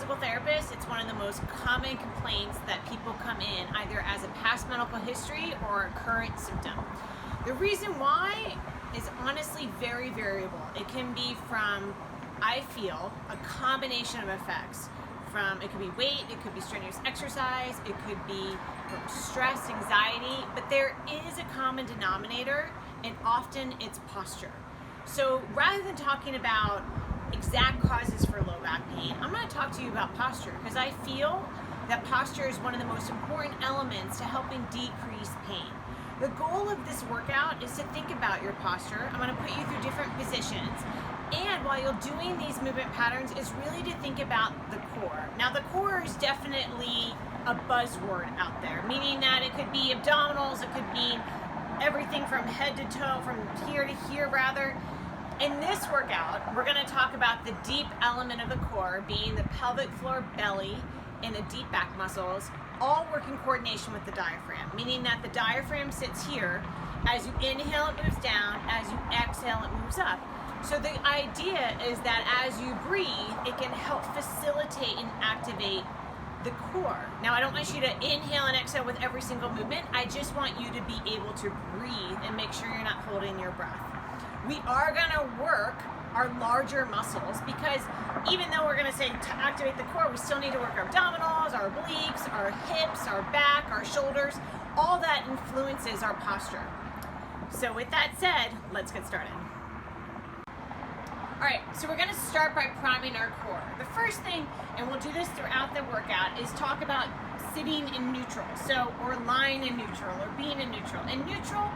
physical therapist, it's one of the most common complaints that people come in either as a past medical history or a current symptom. The reason why is honestly very variable. It can be from, I feel, a combination of effects. It could be weight, it could be strenuous exercise, it could be from stress, anxiety, but there is a common denominator, and often it's posture. So rather than talking about exact causes for low back pain, I'm going to talk to you about posture, because I feel that posture is one of the most important elements to helping decrease pain. The goal of this workout is to think about your posture. I'm going to put you through different positions. And while you're doing these movement patterns, is really to think about the core. Now, the core is definitely a buzzword out there, meaning that it could be abdominals, it could mean everything from head to toe, from here to here rather. In this workout, we're going to talk about the deep element of the core, being the pelvic floor, belly, and the deep back muscles, all work in coordination with the diaphragm, meaning that the diaphragm sits here. As you inhale, it moves down. As you exhale, it moves up. So the idea is that as you breathe, it can help facilitate and activate the core. Now, I don't want you to inhale and exhale with every single movement. I just want you to be able to breathe and make sure you're not holding your breath. We are going to work our larger muscles, because even though we're going to say to activate the core, we still need to work our abdominals, our obliques, our hips, our back, our shoulders. All that influences our posture. So with that said, let's get started. All right, so we're going to start by priming our core. The first thing, and we'll do this throughout the workout, is talk about sitting in neutral, or lying in neutral, or being in neutral. In neutral,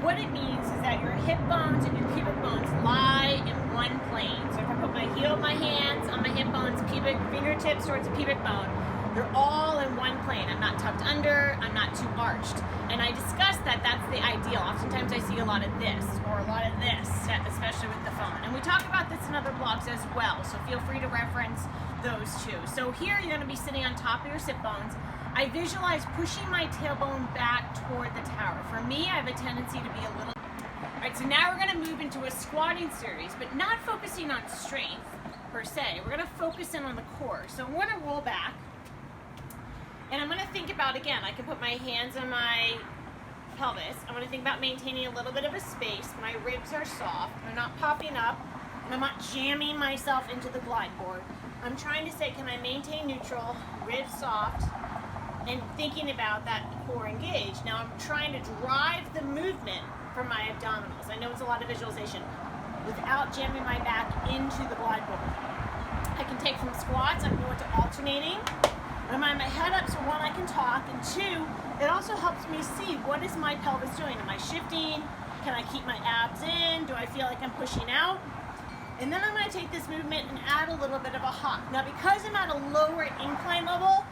what it means is that your hip bones and your pubic bones lie in one plane. So if I put my heel of my hands on my hip bones, pubic fingertips towards the pubic bone, they're all in one plane. I'm not tucked under, I'm not too arched. And I discussed that that's the ideal. Oftentimes I see a lot of this, or a lot of this, especially with the phone. And we talk about this in other blogs as well, so feel free to reference those too. So here you're gonna be sitting on top of your sit bones. I visualize pushing my tailbone back toward the tower. For me, I have a tendency to be a little... All right, so now we're gonna move into a squatting series, but not focusing on strength per se. We're gonna focus in on the core. So I'm gonna roll back, and I'm gonna think about, again, I can put my hands on my pelvis. I'm gonna think about maintaining a little bit of a space. My ribs are soft, they're not popping up, and I'm not jamming myself into the glide board. I'm trying to say, can I maintain neutral, ribs soft, and thinking about that core engaged. Now I'm trying to drive the movement from my abdominals. I know it's a lot of visualization, without jamming my back into the glide board. I can take from squats, I'm going to alternating. I'm my head up, so one, I can talk, and two, it also helps me see what is my pelvis doing. Am I shifting? Can I keep my abs in? Do I feel like I'm pushing out? And then I'm going to take this movement and add a little bit of a hop. Now, because I'm at a lower incline level,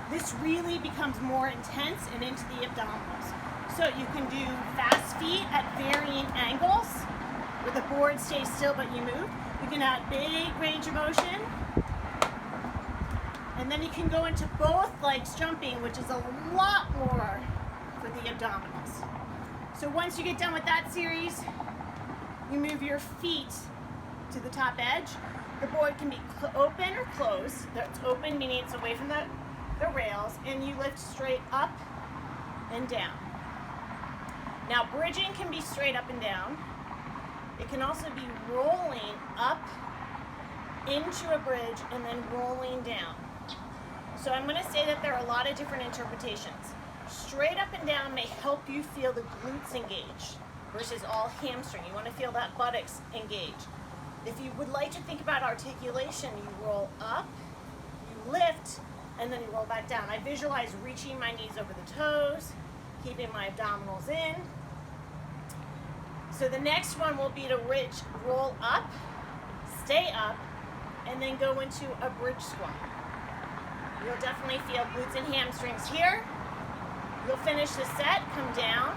this really becomes more intense and into the abdominals. So you can do fast feet at varying angles, where the board stays still but you move. You can add big range of motion. And then you can go into both legs jumping, which is a lot more for the abdominals. So once you get done with that series, you move your feet to the top edge. The board can be open or closed. That's open, meaning it's away from the rails, and you lift straight up and down. Now, bridging can be straight up and down. It can also be rolling up into a bridge and then rolling down. So I'm going to say that there are a lot of different interpretations. Straight up and down may help you feel the glutes engaged versus all hamstring. You want to feel that buttocks engaged. If you would like to think about articulation, you roll up, you lift, and then you roll back down. I visualize reaching my knees over the toes, keeping my abdominals in. So the next one will be to roll up, stay up, and then go into a bridge squat. You'll definitely feel glutes and hamstrings here. You'll finish the set, come down,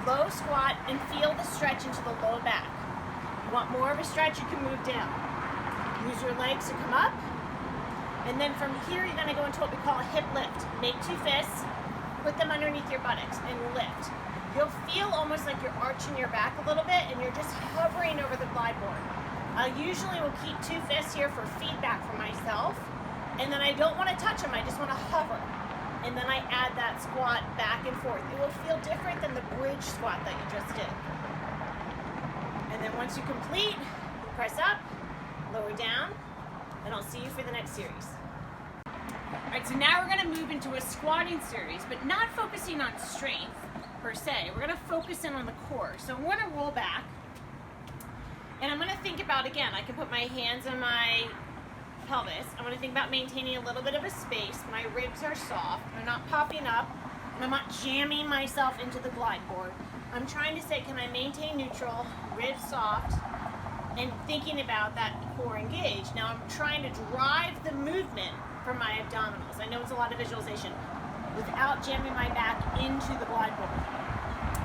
low squat, and feel the stretch into the low back. You want more of a stretch, you can move down. Use your legs to come up. And then from here, you're gonna go into what we call a hip lift. Make two fists, put them underneath your buttocks, and lift. You'll feel almost like you're arching your back a little bit, and you're just hovering over the glide board. I usually will keep two fists here for feedback for myself, and then I don't want to touch them, I just want to hover. And then I add that squat back and forth. It will feel different than the bridge squat that you just did. And then once you complete, press up, lower down, and I'll see you for the next series. All right, so now we're gonna move into a squatting series, but not focusing on strength per se. We're gonna focus in on the core. So I'm gonna roll back, and I'm gonna think about, again, I can put my hands on my pelvis. I'm gonna think about maintaining a little bit of a space. My ribs are soft, they're not popping up, and I'm not jamming myself into the glide board. I'm trying to say, can I maintain neutral, ribs soft, and thinking about that core engaged. Now I'm trying to drive the movement from my abdominals. I know it's a lot of visualization without jamming my back into the glide board.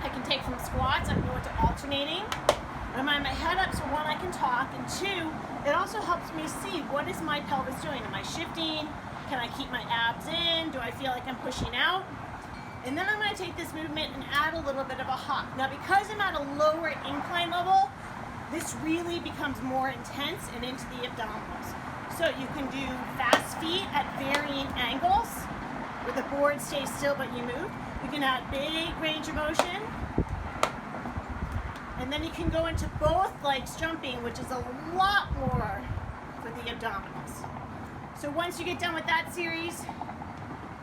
I can take from squats, I'm going to alternating. I'm on my head up, so one, I can talk, and two, it also helps me see what is my pelvis doing. Am I shifting? Can I keep my abs in? Do I feel like I'm pushing out? And then I'm going to take this movement and add a little bit of a hop. Now because I'm at a lower incline level, this really becomes more intense and into the abdominals. So you can do fast feet at varying angles, where the board stays still but you move. You can add big range of motion. And then you can go into both legs jumping, which is a lot more for the abdominals. So once you get done with that series,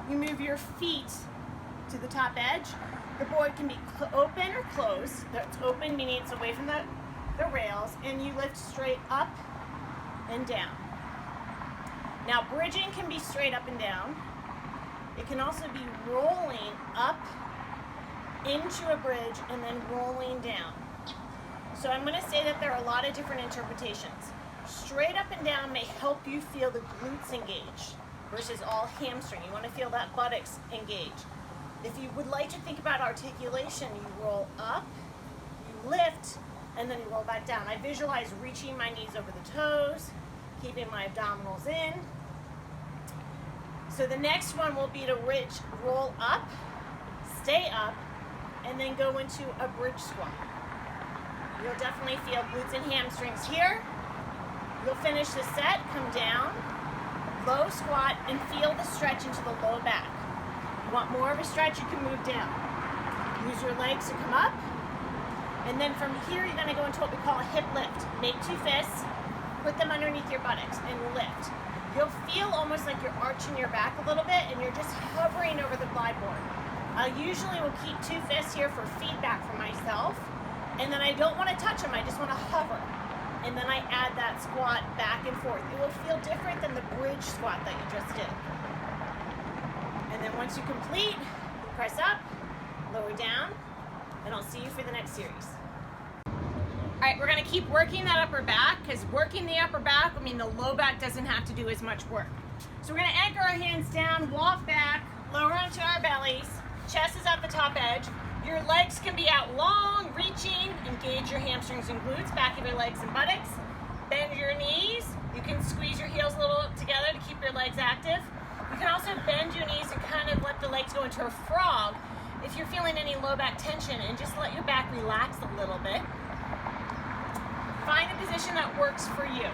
you move your feet to the top edge. The board can be open or closed. It's open, meaning it's away from the rails, and you lift straight up and down. Now bridging can be straight up and down. It can also be rolling up into a bridge and then rolling down. So I'm going to say that there are a lot of different interpretations. Straight up and down may help you feel the glutes engage versus all hamstring. You want to feel that buttocks engage. If you would like to think about articulation, you roll up, you lift, and then you roll back down. I visualize reaching my knees over the toes, keeping my abdominals in. So the next one will be to roll up, stay up, and then go into a bridge squat. You'll definitely feel glutes and hamstrings here. You'll finish the set, come down, low squat, and feel the stretch into the low back. You want more of a stretch, you can move down. Use your legs to come up. And then from here, you're gonna go into what we call a hip lift. Make two fists, put them underneath your buttocks, and lift. You'll feel almost like you're arching your back a little bit, and you're just hovering over the glide board. I usually will keep two fists here for feedback for myself, and then I don't wanna touch them, I just wanna hover. And then I add that squat back and forth. It will feel different than the bridge squat that you just did. And then once you complete, press up, lower down, and I'll see you for the next series. All right, we're gonna keep working that upper back, because working the upper back will mean the low back doesn't have to do as much work. So we're gonna anchor our hands down, walk back, lower onto our bellies, chest is at the top edge. Your legs can be out long, reaching, engage your hamstrings and glutes, back of your legs and buttocks. Bend your knees. You can squeeze your heels a little together to keep your legs active. You can also bend your knees and kind of let the legs go into a frog if you're feeling any low back tension, and just let your back relax a little bit. Find a position that works for you.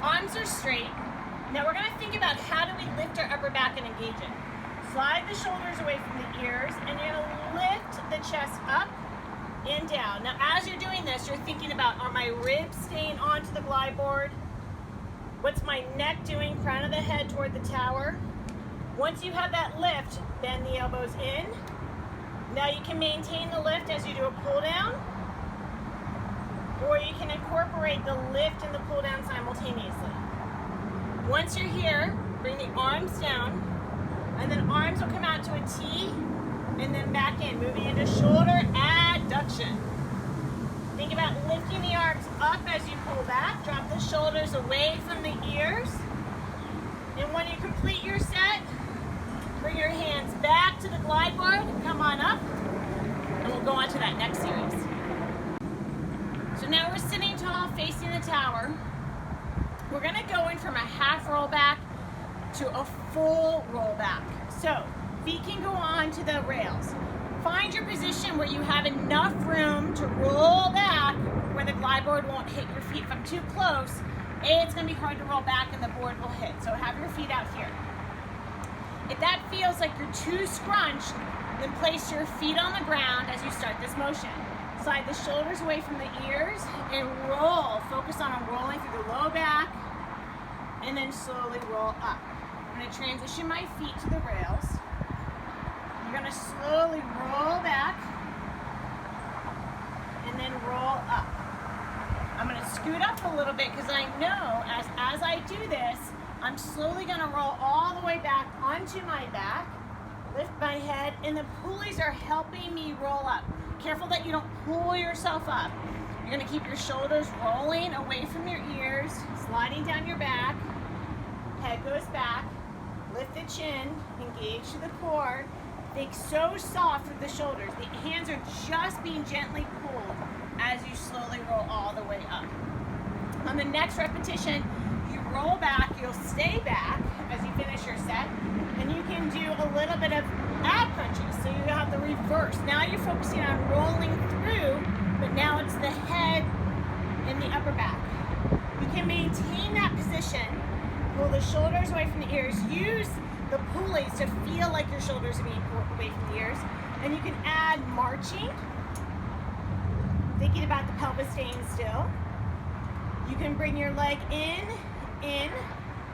Arms are straight. Now we're gonna think about how do we lift our upper back and engage it. Slide the shoulders away from the ears, and you're gonna lift the chest up and down. Now as you're doing this, you're thinking about, are my ribs staying onto the glide board? What's my neck doing? Crown of the head toward the tower. Once you have that lift, bend the elbows in. Now you can maintain the lift as you do a pull down, or you can incorporate the lift and the pull down simultaneously. Once you're here, bring the arms down, and then arms will come out to a T, and then back in, moving into shoulder adduction. Think about lifting the arms up as you pull back, drop the shoulders away from the ears, and when you complete your set, bring your hands back to the glide board, come on up, and we'll go on to that next series. So now we're sitting tall, facing the tower. We're gonna go in from a half roll back to a full roll back. So feet can go on to the rails. Find your position where you have enough room to roll back, where the glide board won't hit your feet. If I'm too close, it's gonna be hard to roll back and the board will hit. So have your feet out here. feels like you're too scrunched, then place your feet on the ground as you start this motion. Slide the shoulders away from the ears and roll. Focus on rolling through the low back and then slowly roll up. I'm going to transition my feet to the rails. I'm going to slowly roll back and then roll up. I'm going to scoot up a little bit because I know as I do this, I'm slowly going to roll all the way back onto my back, lift my head, and the pulleys are helping me roll up. Careful that you don't pull yourself up. You're going to keep your shoulders rolling away from your ears, sliding down your back, head goes back, lift the chin, engage to the core. Think so soft with the shoulders. The hands are just being gently pulled as you slowly roll all the way up. On the next repetition, you roll back, you'll stay back as you finish your set, and you can do a little bit of ab punches. So you have the reverse. Now you're focusing on rolling through, but now it's the head and the upper back. You can maintain that position, pull the shoulders away from the ears, use the pulleys to feel like your shoulders are being pulled away from the ears, and you can add marching, thinking about the pelvis staying still. You can bring your leg in,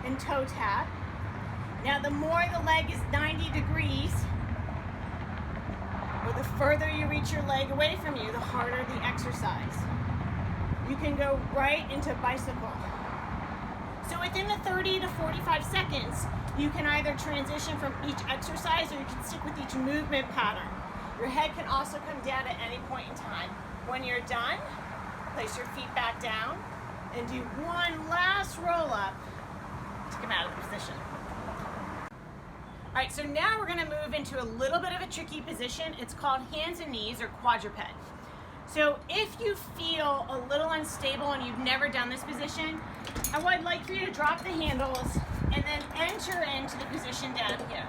and toe tap. Now the more the leg is 90 degrees, or the further you reach your leg away from you, the harder the exercise. You can go right into bicycle. So within the 30 to 45 seconds, you can either transition from each exercise or you can stick with each movement pattern. Your head can also come down at any point in time. When you're done, place your feet back down and do one last roll up to come out of the position. All right, so now we're gonna move into a little bit of a tricky position. It's called hands and knees or quadruped. So if you feel a little unstable and you've never done this position, I would like for you to drop the handles and then enter into the position down here.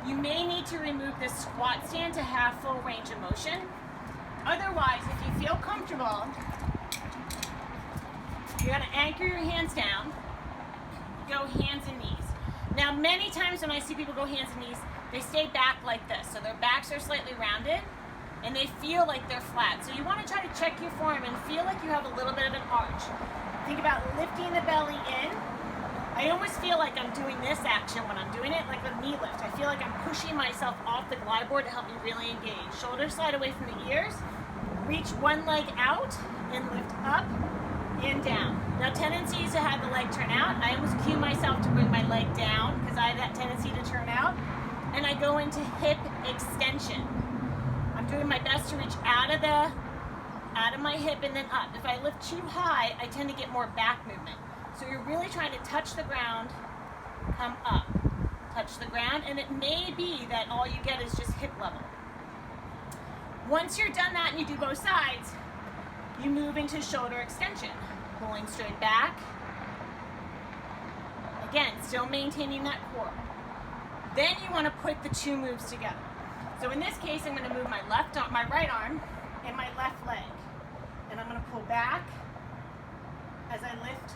You may need to remove the squat stand to have full range of motion. Otherwise, if you feel comfortable, you're gonna anchor your hands down, go hands and knees. Now, many times when I see people go hands and knees, they stay back like this. So their backs are slightly rounded and they feel like they're flat. So you want to try to check your form and feel like you have a little bit of an arch. Think about lifting the belly in. I almost feel like I'm doing this action when I'm doing it, like a knee lift. I feel like I'm pushing myself off the glide board to help me really engage. Shoulders slide away from the ears. Reach one leg out and lift up and down. Now, tendencies to have the leg turn out, I almost cue myself to bring my leg down because I have that tendency to turn out, and I go into hip extension. I'm doing my best to reach out of my hip and then up. If I lift too high, I tend to get more back movement. So you're really trying to touch the ground, come up, touch the ground, and it may be that all you get is just hip level. Once you're done that and you do both sides, you move into shoulder extension, pulling straight back. Again, still maintaining that core. Then you want to put the two moves together. So in this case, I'm going to move my right arm and my left leg. And I'm going to pull back as I lift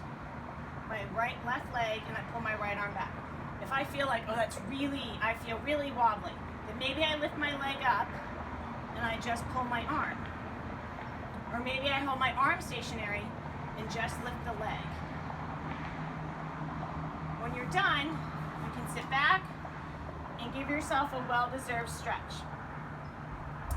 my left leg and I pull my right arm back. If I feel like, I feel really wobbly, then maybe I lift my leg up and I just pull my arm. Or maybe I hold my arm stationary and just lift the leg. When you're done, you can sit back and give yourself a well-deserved stretch.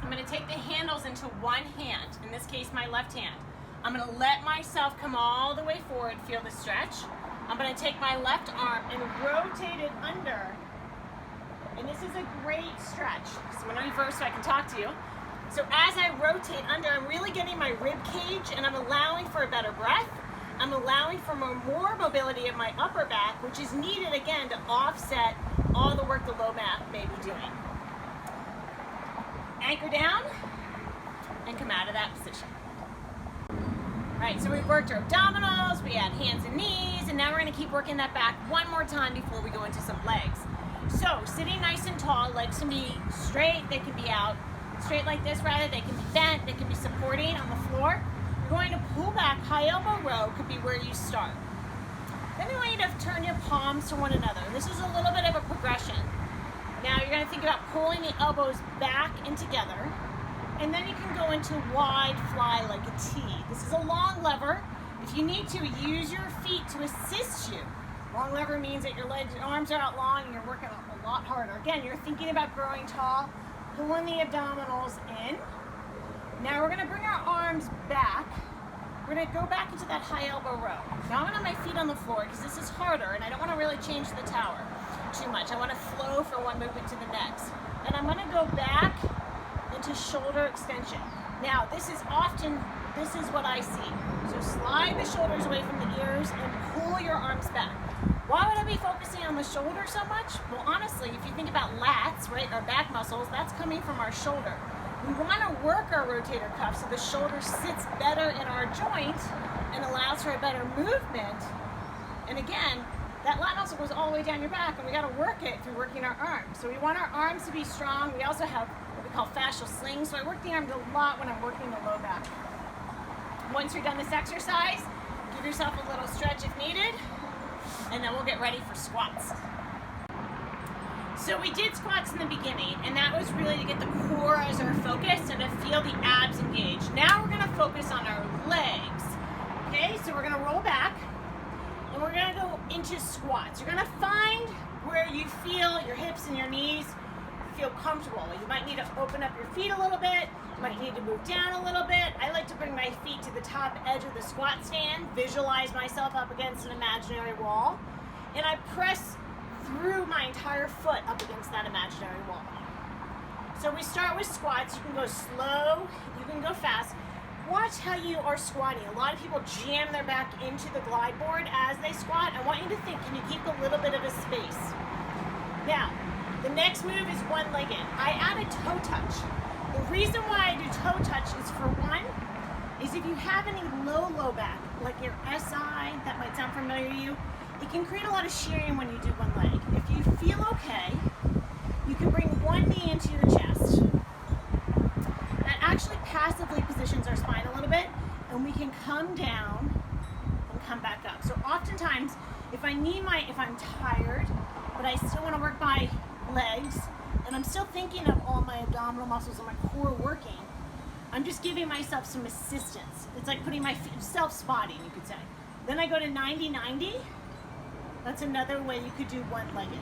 I'm going to take the handles into one hand, in this case my left hand. I'm going to let myself come all the way forward, feel the stretch. I'm going to take my left arm and rotate it under. And this is a great stretch. So I'm going to reverse so I can talk to you. So as I rotate under, I'm really getting my rib cage and I'm allowing for a better breath. I'm allowing for more mobility of my upper back, which is needed again to offset all the work the low back may be doing. Anchor down and come out of that position. All right, so we've worked our abdominals, we had hands and knees, and now we're gonna keep working that back one more time before we go into some legs. So sitting nice and tall, legs can be straight, they can be out straight like this rather, they can be bent, they can be supporting on the floor. You're going to pull back, high elbow row could be where you start. Then I want you to turn your palms to one another. This is a little bit of a progression. Now you're gonna think about pulling the elbows back and together, and then you can go into wide fly like a T. This is a long lever. If you need to, use your feet to assist you. Long lever means that your legs, your arms are out long and you're working a lot harder. Again, you're thinking about growing tall, pulling the abdominals in. Now we're gonna bring our arms back. We're gonna go back into that high elbow row. Now I'm gonna have my feet on the floor because this is harder and I don't wanna really change the tower too much. I wanna flow from one movement to the next. And I'm gonna go back into shoulder extension. Now this is what I see. So slide the shoulders away from the ears and pull your arms back. Why would I be focusing on the shoulder so much? Well, honestly, if you think about lats, right, our back muscles, that's coming from our shoulder. We want to work our rotator cuff so the shoulder sits better in our joint and allows for a better movement. And again, that lat muscle goes all the way down your back, and we got to work it through working our arms. So we want our arms to be strong. We also have what we call fascial slings. So I work the arms a lot when I'm working the low back. Once you're done this exercise, give yourself a little stretch if needed, and then we'll get ready for squats. So we did squats in the beginning, and that was really to get the core as our focus and to feel the abs engage. Now we're gonna focus on our legs. Okay, so we're gonna roll back, and we're gonna go into squats. You're gonna find where you feel your hips and your knees feel comfortable. You might need to open up your feet a little bit. You might need to move down a little bit. I like to bring my feet to the top edge of the squat stand, visualize myself up against an imaginary wall, and I press through my entire foot up against that imaginary wall. So we start with squats. You can go slow, you can go fast. Watch how you are squatting. A lot of people jam their back into the glide board as they squat. I want you to think, can you keep a little bit of a space? Now, the next move is one-legged. I add a toe touch. The reason why I do toe touch is, for one, is if you have any low back, like your SI, that might sound familiar to you, it can create a lot of shearing when you do one leg. If you feel okay, you can bring one knee into your chest. That actually passively positions our spine a little bit, and we can come down and come back up. So oftentimes, if I'm tired, but I still want to work my legs, and I'm still thinking of all my abdominal muscles and my core working, I'm just giving myself some assistance. It's like putting my feet, self-spotting, you could say. Then I go to 90-90. That's another way you could do one-legged.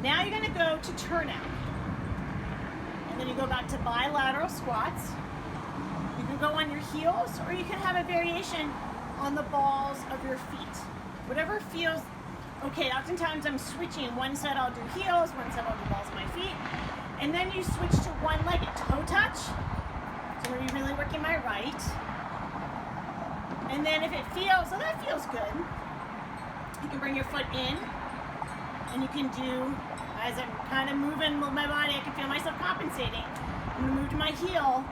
Now you're gonna go to turnout. And then you go back to bilateral squats. You can go on your heels, or you can have a variation on the balls of your feet. Whatever feels okay. Oftentimes I'm switching. One set I'll do heels, one set I'll do balls of my feet. And then you switch to one-legged toe touch. So we're really working my right. And then if it feels, so that feels good, you can bring your foot in, and you can do, as I'm kind of moving my body, I can feel myself compensating. I'm gonna move to my heel.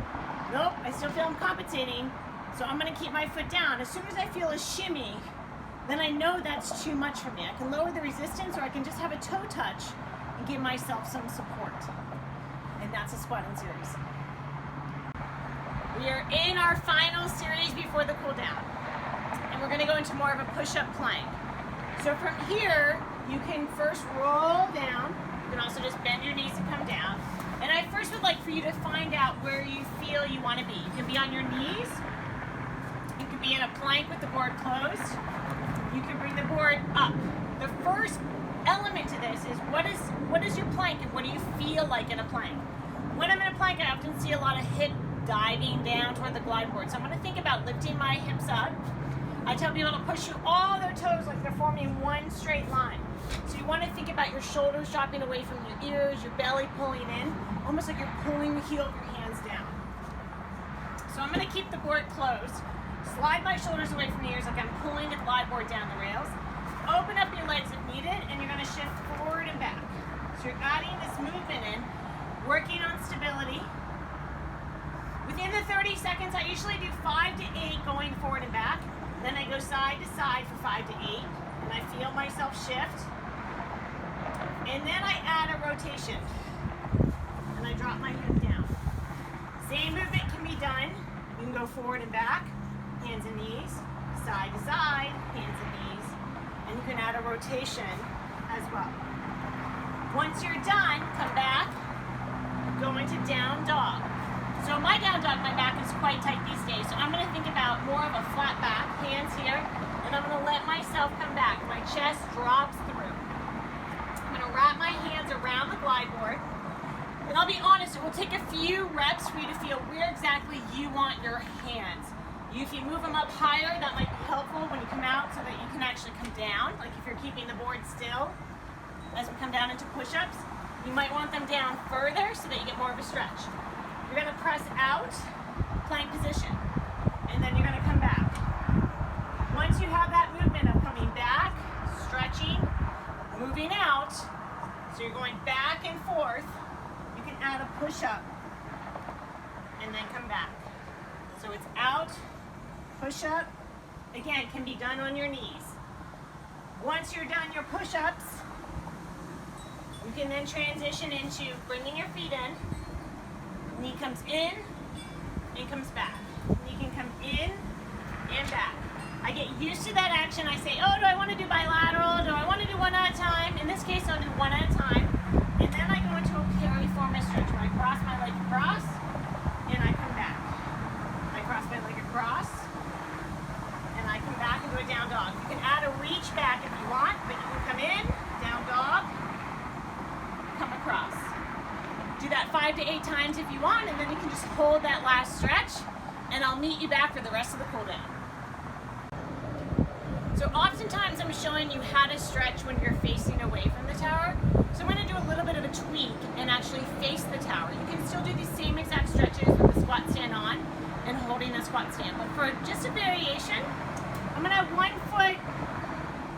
Nope, I still feel I'm compensating. So I'm gonna keep my foot down. As soon as I feel a shimmy, then I know that's too much for me. I can lower the resistance, or I can just have a toe touch and give myself some support. And that's a squatting series. We are in our final series before the cool down. And we're gonna go into more of a push-up plank. So from here, you can first roll down. You can also just bend your knees and come down. And I first would like for you to find out where you feel you want to be. You can be on your knees. You can be in a plank with the board closed. You can bring the board up. The first element to this is what is your plank, and what do you feel like in a plank? When I'm in a plank, I often see a lot of hip diving down toward the glide board. So I'm going to think about lifting my hips up. I tell people to push through all their toes like they're forming one straight line. So you want to think about your shoulders dropping away from your ears, your belly pulling in, almost like you're pulling the heel of your hands down. So I'm going to keep the board closed, slide my shoulders away from the ears like I'm pulling the glide board down the rails, open up your legs if needed, and you're going to shift forward and back. So you're adding this movement in, working on stability. Within the 30 seconds, I usually do 5 to 8 going forward and back. Then I go side to side for 5 to 8, and I feel myself shift. And then I add a rotation, and I drop my hip down. Same movement can be done. You can go forward and back, hands and knees, side to side, hands and knees, and you can add a rotation as well. Once you're done, come back, go into down dog. So my down dog, my back is quite tight these days, so I'm gonna think about more of a flat back, hands here, and I'm gonna let myself come back. My chest drops through. I'm gonna wrap my hands around the glide board, and I'll be honest, it will take a few reps for you to feel where exactly you want your hands. If you move them up higher, that might be helpful when you come out so that you can actually come down, like if you're keeping the board still. As we come down into push-ups, you might want them down further so that you get more of a stretch. You're gonna press out, plank position, and then you're gonna come back. Once you have that movement of coming back, stretching, moving out, so you're going back and forth, you can add a push-up and then come back. So it's out, push-up, again, can be done on your knees. Once you're done your push-ups, you can then transition into bringing your feet in. Knee comes in and comes back. Knee can come in and back. I get used to that action. I say, oh, do I want to do bilateral? Do I want to do one at a time? In this case, I'll do one at a time. And then I go into a piriformis stretch where I cross my leg across and I come back. I cross my leg across and I come back into a down dog. You can add a reach back if you want, but you can come in, down dog, come across. Do that 5 to 8 times if you want, and then you can just hold that last stretch, and I'll meet you back for the rest of the cool down. So oftentimes I'm showing you how to stretch when you're facing away from the tower. So I'm going to do a little bit of a tweak and actually face the tower. You can still do the same exact stretches with the squat stand on and holding the squat stand, but for just a variation, I'm going to have one foot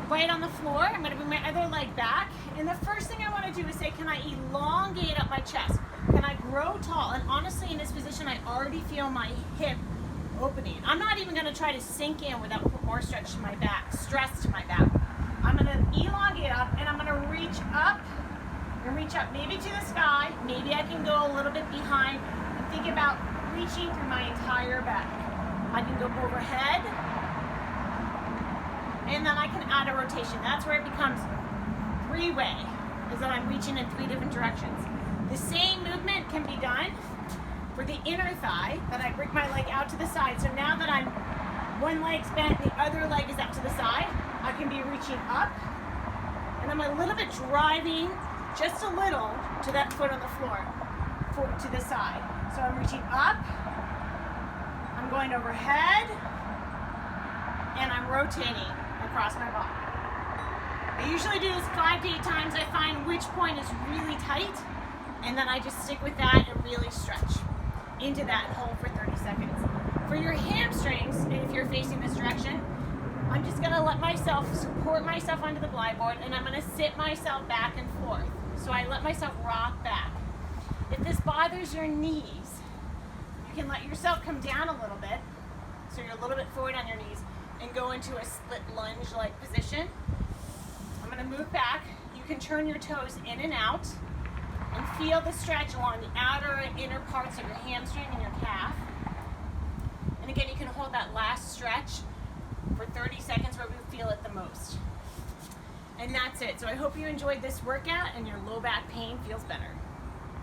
right on the floor. I'm going to bring my other leg back, and the first thing I want to do is say, can I elongate up my chest? Can I grow tall? And honestly, in this position, I already feel my hip opening. I'm not even going to try to sink in without put more stretch to my back, stress to my back. I'm going to elongate up, and I'm going to reach up and reach up, maybe to the sky. Maybe I can go a little bit behind and think about reaching through my entire back. I can go overhead, and then I can add a rotation. That's where it becomes three-way, is that I'm reaching in 3 different directions. The same movement can be done for the inner thigh, that I bring my leg out to the side. So now that I'm one leg's bent, the other leg is out to the side, I can be reaching up, and I'm a little bit driving just a little to that foot on the floor, to the side. So I'm reaching up, I'm going overhead, and I'm rotating across my body. I usually do this 5 to 8 times. I find which point is really tight, and then I just stick with that and really stretch into that and hold for 30 seconds. For your hamstrings, and if you're facing this direction, I'm just gonna let myself support myself onto the glide board, and I'm gonna sit myself back and forth. So I let myself rock back. If this bothers your knees, you can let yourself come down a little bit, so you're a little bit forward on your knees, and go into a split lunge-like position. I'm gonna move back. You can turn your toes in and out, and feel the stretch along the outer and inner parts of your hamstring and your calf. And again, you can hold that last stretch for 30 seconds where we feel it the most. And that's it. So I hope you enjoyed this workout and your low back pain feels better.